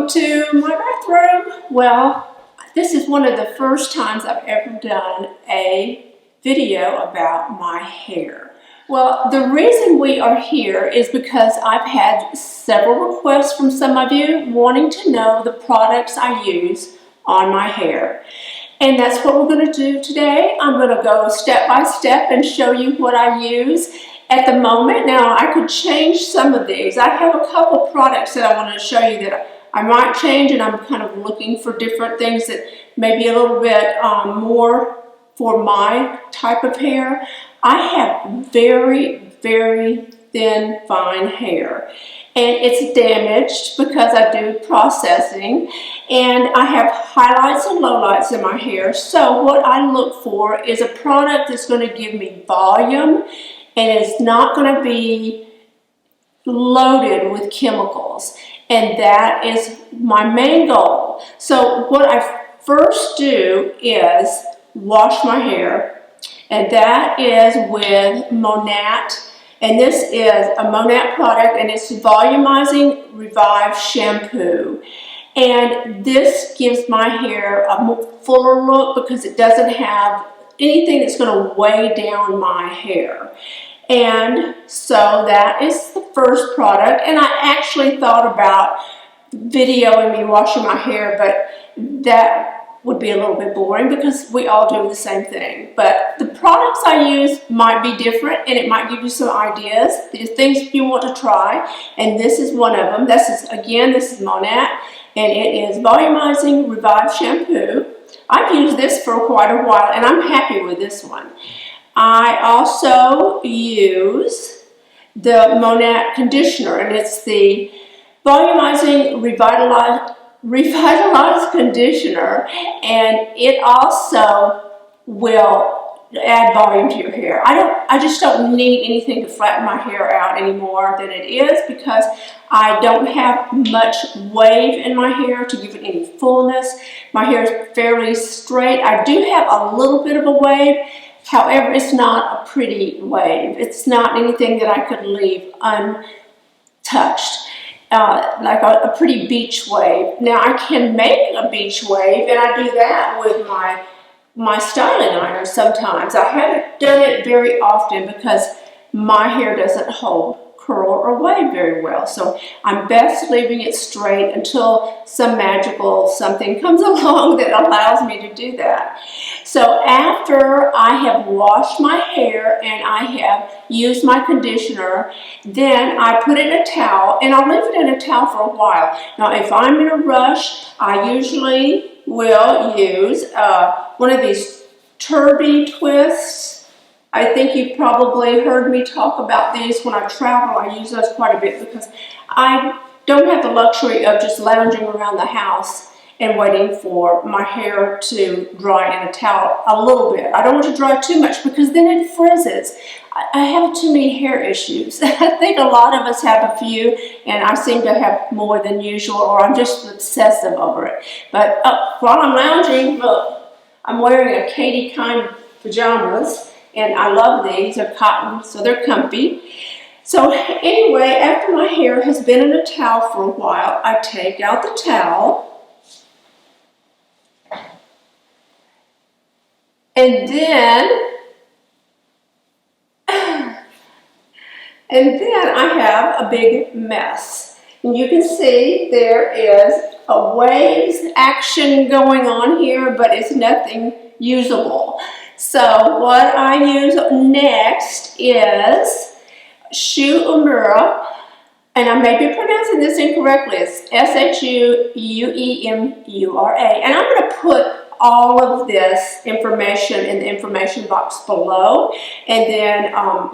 welcome to my bathroom. Well, this is one of the first times I've ever done a video about my hair. Well, the reason we are here is because I've had several requests from some of you wanting to know the products I use on my hair. And that's what we're going to do today. I'm going to go step by step and show you what I use at the moment. Now, I could change some of these. I have a couple products that I want to show you that I might change, and I'm kind of looking for different things that may be a little bit more for my type of hair. I have very, very thin, fine hair, and it's damaged because I do processing, and I have highlights and lowlights in my hair. So what I look for is a product that's going to give me volume and it's not going to be loaded with chemicals, and that is my main goal. So what I first do is wash my hair, and that is with Monat, and this is a Monat product, and it's Volumizing Revive Shampoo. And this gives my hair a fuller look because it doesn't have anything that's going to weigh down my hair. And so that is the first product, and I actually thought about videoing me washing my hair, but that would be a little bit boring because we all do the same thing. But the products I use might be different, and it might give you some ideas, the things you want to try, and this is one of them. This is Monat, and it is Volumizing Revive Shampoo. I've used this for quite a while, and I'm happy with this one. I also use the Monat conditioner, and it's the Volumizing Revitalize Conditioner, and it also will add volume to your hair. I just don't need anything to flatten my hair out any more than it is because I don't have much wave in my hair to give it any fullness. My hair is fairly straight. I do have a little bit of a wave. However, it's not a pretty wave. It's not anything that I could leave untouched, like a pretty beach wave. Now, I can make a beach wave, and I do that with my styling iron sometimes. I haven't done it very often because my hair doesn't hold curl or wave very well. So I'm best leaving it straight until some magical something comes along that allows me to do that. So after I have washed my hair and I have used my conditioner, then I put it in a towel, and I'll leave it in a towel for a while. Now, if I'm in a rush, I usually will use one of these TURBIE twists. I think you've probably heard me talk about these when I travel. I use those quite a bit because I don't have the luxury of just lounging around the house and waiting for my hair to dry in a towel a little bit. I don't want to dry too much because then it frizzes. I have too many hair issues. I think a lot of us have a few, and I seem to have more than usual, or I'm just obsessive over it. But while I'm lounging, look, I'm wearing a Katie kind pajamas. And I love these. They're cotton, so they're comfy. So anyway, after my hair has been in a towel for a while, I take out the towel. And then I have a big mess. And you can see there is a waves action going on here, but it's nothing usable. So what I use next is UEMURA, and I may be pronouncing this incorrectly. It's SHUEEMURA, and I'm going to put all of this information in the information box below, and then I'll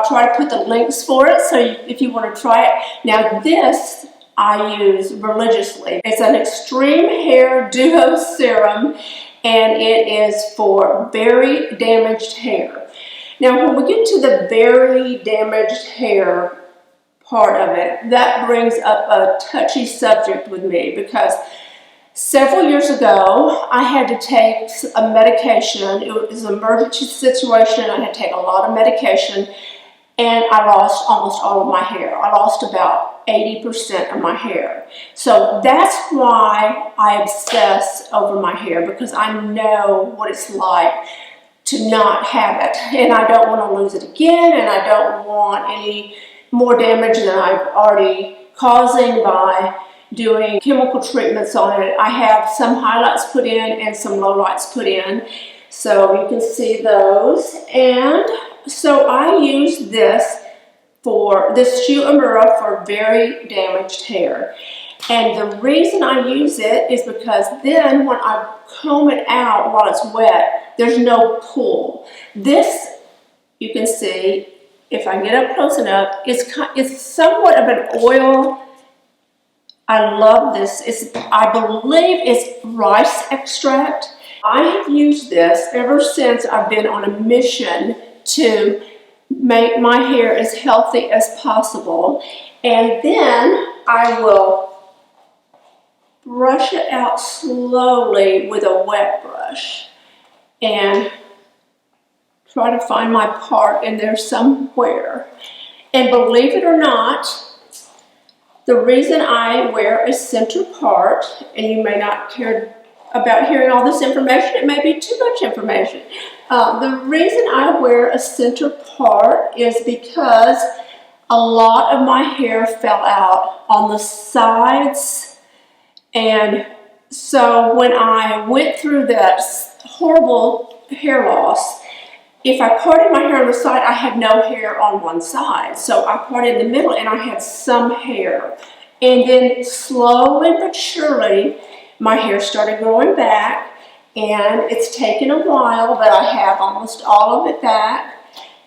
try to put the links for it, so if you want to try it. Now this I use religiously. It's an extreme hair duo serum, and it is for very damaged hair. Now, when we get to the very damaged hair part of it, that brings up a touchy subject with me because several years ago, I had to take a medication. It was an emergency situation. I had to take a lot of medication, and I lost almost all of my hair. I lost about 80% of my hair. So that's why I obsess over my hair, because I know what it's like to not have it, and I don't want to lose it again, and I don't want any more damage than I'm already causing by doing chemical treatments on it. I have some highlights put in and some lowlights put in, so you can see those. And so I use this UEMURA for very damaged hair. And the reason I use it is because then when I comb it out while it's wet, there's no pull. This, you can see, if I get up close enough, it's somewhat of an oil. I love this. I believe it's rice extract. I have used this ever since I've been on a mission to make my hair as healthy as possible. And then I will brush it out slowly with a wet brush and try to find my part in there somewhere. And believe it or not, the reason I wear a center part, and you may not care about hearing all this information, it may be too much information. The reason I wear a center part is because a lot of my hair fell out on the sides, and so when I went through that horrible hair loss, if I parted my hair on the side, I had no hair on one side. So I parted in the middle and I had some hair. And then slowly but surely, my hair started growing back, and it's taken a while, but I have almost all of it back.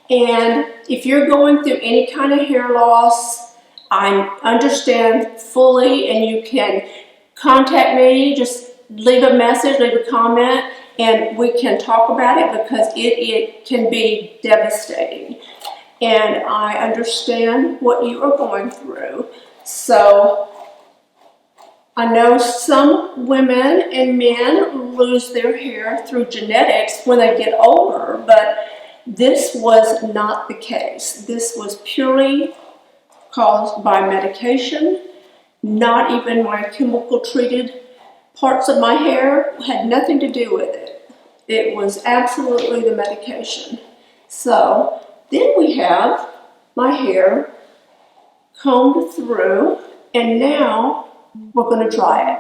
And if you're going through any kind of hair loss, I understand fully, and you can contact me, just leave a message, leave a comment, and we can talk about it, because it can be devastating. And I understand what you are going through. So I know some women and men lose their hair through genetics when they get older, but this was not the case. This was purely caused by medication. Not even my chemical treated parts of my hair had nothing to do with it. It was absolutely the medication. So then we have my hair combed through, and now we're going to dry it.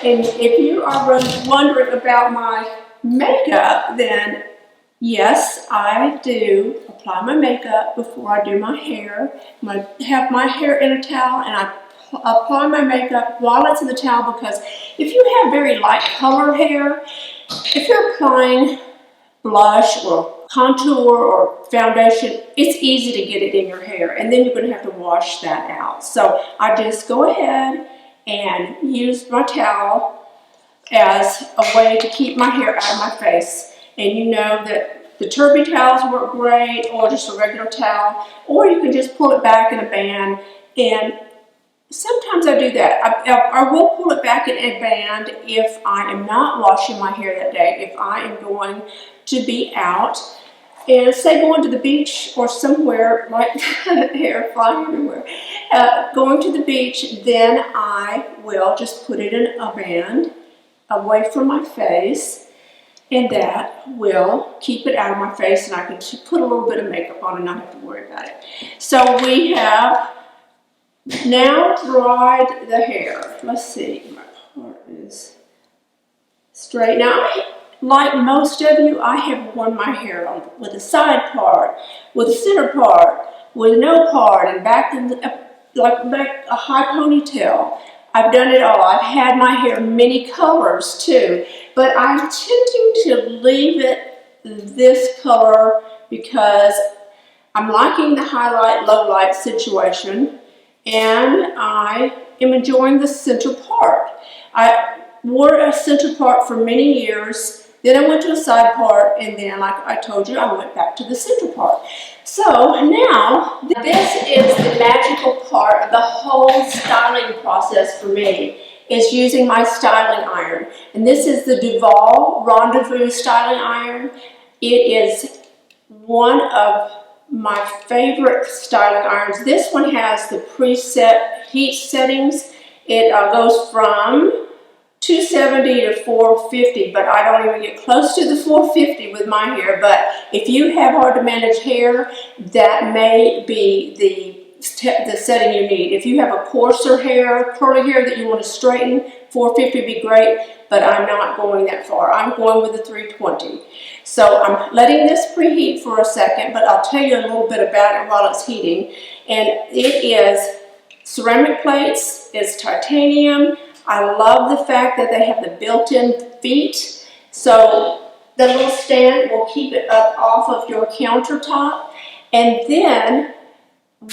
And if you are wondering about my makeup, then yes, I do apply my makeup before I do my hair. I have my hair in a towel, and I apply my makeup while it's in the towel, because if you have very light color hair, if you're applying blush or contour or foundation, it's easy to get it in your hair, and then you're going to have to wash that out. So I just go ahead and use my towel as a way to keep my hair out of my face. And you know that the TURBIE towels work great, or just a regular towel, or you can just pull it back in a band. And sometimes I do that. I will pull it back in a band if I am not washing my hair that day, if I am going to be out. And say going to the beach or somewhere, like hair flying everywhere, going to the beach, then I will just put it in a band away from my face, and that will keep it out of my face, and I can put a little bit of makeup on and not have to worry about it. So we have Now dried the hair. Let's see, my part is straight. Now, like most of you, I have worn my hair on with a side part, with a center part, with no part, and back in the, like back a high ponytail. I've done it all. I've had my hair many colors too, but I'm tending to leave it this color because I'm liking the highlight, low light situation, and I am enjoying the center part. I wore a center part for many years, then I went to a side part, and then, like I told you, I went back to the center part. So now, this is the magical part of the whole styling process for me, is using my styling iron. And this is the DUVOLLE Rendezvous styling iron. It is one of my favorite styling irons. This one has the preset heat settings. It goes from 270 to 450, but I don't even get close to the 450 with my hair. But if you have hard to manage hair, that may be the setting you need. If you have a coarser hair, curly hair that you want to straighten, 450 would be great, but I'm not going that far. I'm going with the 320. So I'm letting this preheat for a second, but I'll tell you a little bit about it while it's heating. And it is ceramic plates, it's titanium. I love the fact that they have the built-in feet, so the little stand will keep it up off of your countertop. And then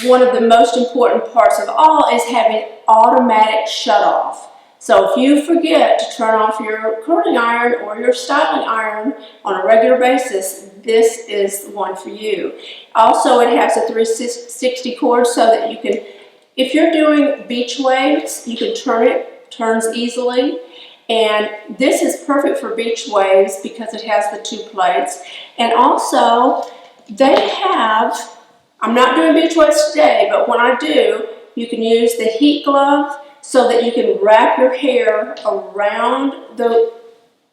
one of the most important parts of all is having automatic shut-off. So if you forget to turn off your curling iron or your styling iron on a regular basis, this is the one for you. Also, it has a 360 cord so that you can, if you're doing beach waves, you can turn it. Turns easily, and this is perfect for beach waves because it has the 2 plates. And also they have, I'm not doing beach waves today, but when I do, you can use the heat glove so that you can wrap your hair around the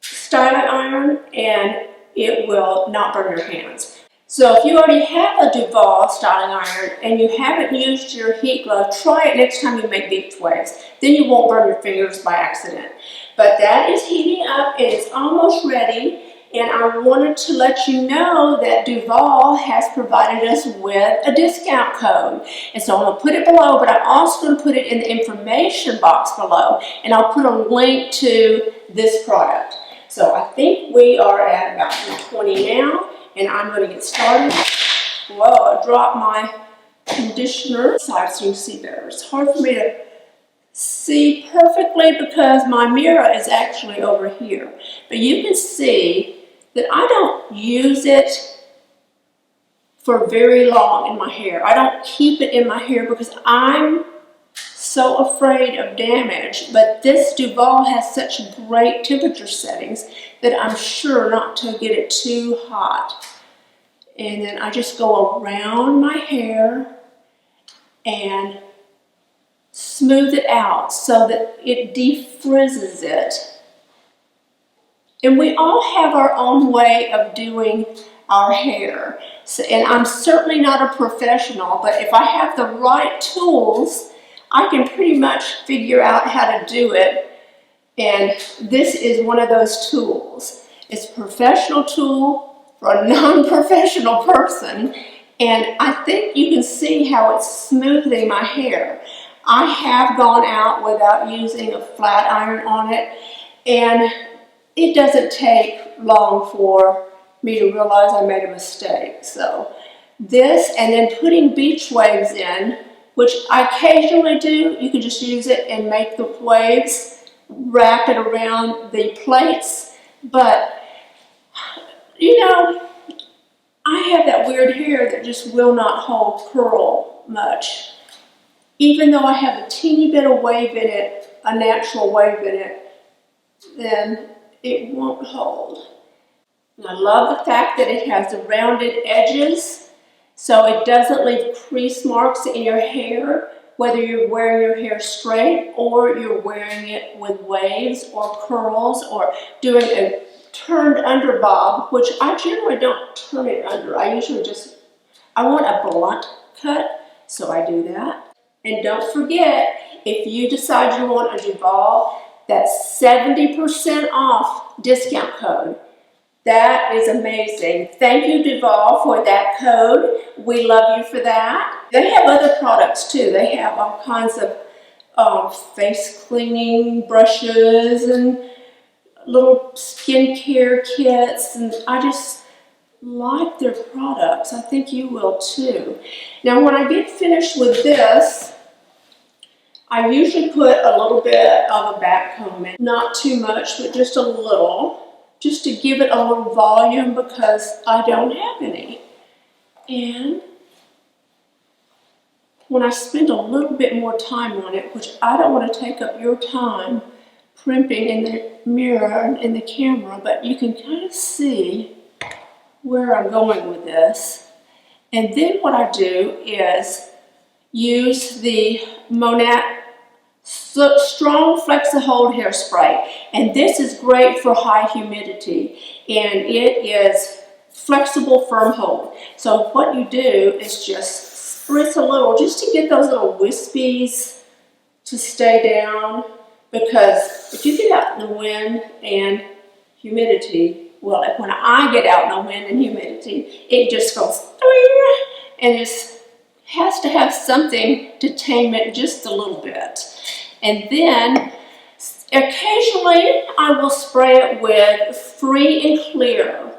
styling iron and it will not burn your hands. So if you already have a DUVOLLE styling iron and you haven't used your heat glove, try it next time you make beach waves. Then you won't burn your fingers by accident. But that is heating up. It is almost ready. And I wanted to let you know that DUVOLLE has provided us with a discount code. And so I'm going to put it below, but I'm also going to put it in the information box below. And I'll put a link to this product. So I think we are at about 20 now. And I'm going to get started. Whoa, I dropped my conditioner so you can see better. It's hard for me to see perfectly because my mirror is actually over here. But you can see that I don't use it for very long in my hair. I don't keep it in my hair because I'm so afraid of damage. But this DUVOLLE has such great temperature settings that I'm sure not to get it too hot. And then I just go around my hair and smooth it out so that it defrizzes it. And we all have our own way of doing our hair. So, and I'm certainly not a professional, but if I have the right tools, I can pretty much figure out how to do it. And this is one of those tools. It's a professional tool for a non-professional person. And I think you can see how it's smoothing my hair. I have gone out without using a flat iron on it. And it doesn't take long for me to realize I made a mistake. So this, and then putting beach waves in, which I occasionally do. You can just use it and make the waves, wrap it around the plates. But, you know, I have that weird hair that just will not hold curl much. Even though I have a teeny bit of wave in it, a natural wave in it, then it won't hold. And I love the fact that it has the rounded edges, so it doesn't leave crease marks in your hair, whether you're wearing your hair straight or you're wearing it with waves or curls or doing a turned under bob, which I generally don't turn it under. I usually just, I want a blunt cut, so I do that. And don't forget, if you decide you want a DUVOLLE, that's 70% off discount code. That is amazing. Thank you, DUVOLLE, for that code. We love you for that. They have other products too. They have all kinds of face cleaning brushes and little skincare kits, and I just like their products. I think you will too. Now, when I get finished with this, I usually put a little bit of a back comb in. Not too much, but just a little, just to give it a little volume because I don't have any. And when I spend a little bit more time on it, which I don't want to take up your time primping in the mirror and in the camera, but you can kind of see where I'm going with this. And then what I do is use the Monat Strong Flexi-Hold Hairspray. And this is great for high humidity. And it is flexible, firm hold. So what you do is just spritz a little, just to get those little wispies to stay down. Because if you get out in the wind and humidity, well, when I get out in the wind and humidity, it just goes, and it has to have something to tame it just a little bit. And then occasionally I will spray it with Free and Clear.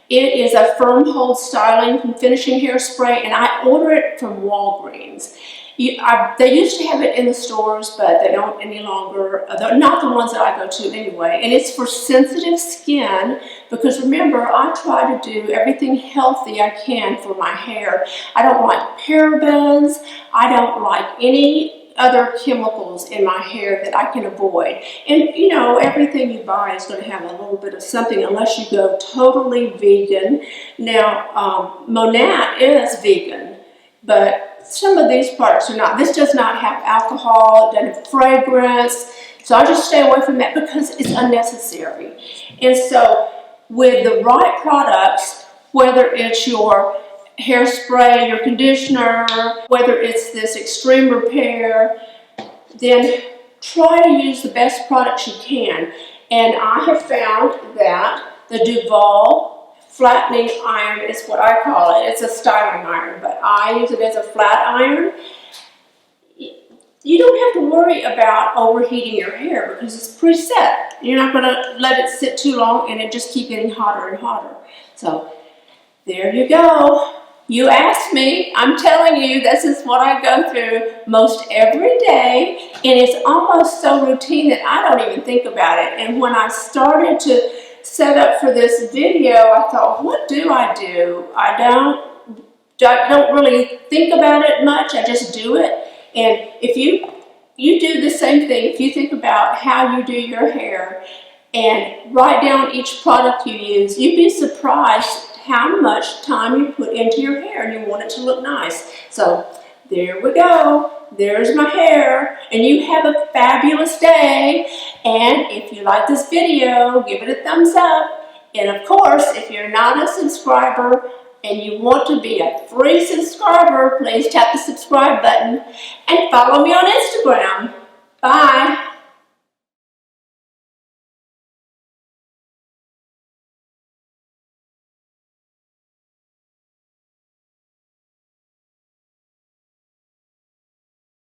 It is a firm hold styling and finishing hairspray, and I order it from Walgreens. They used to have it in the stores, but they don't any longer. They're not the ones that I go to anyway. And it's for sensitive skin because remember, I try to do everything healthy I can for my hair. I don't like parabens. I don't like any other chemicals in my hair that I can avoid. And you know, everything you buy is going to have a little bit of something unless you go totally vegan. Now, Monat is vegan, but some of these products are not. This does not have alcohol, it doesn't have fragrance, so I just stay away from that because it's unnecessary. And so with the right products, whether it's your hairspray, your conditioner, whether it's this extreme repair, then try to use the best products you can. And I have found that the DUVOLLE flattening iron is what I call it. It's a styling iron, but I use it as a flat iron. You don't have to worry about overheating your hair because it's preset. You're not going to let it sit too long and it just keep getting hotter and hotter. So there you go. You asked me, I'm telling you, this is what I go through most every day, and it's almost so routine that I don't even think about it. And when I started to set up for this video, I thought, what do? I don't really think about it much, I just do it. And if you do the same thing, if you think about how you do your hair and write down each product you use, you'd be surprised how much time you put into your hair and you want it to look nice. So there we go. There's my hair, and you have a fabulous day. And if you like this video, give it a thumbs up. And of course, if you're not a subscriber and you want to be a free subscriber, please tap the subscribe button and follow me on Instagram. Bye.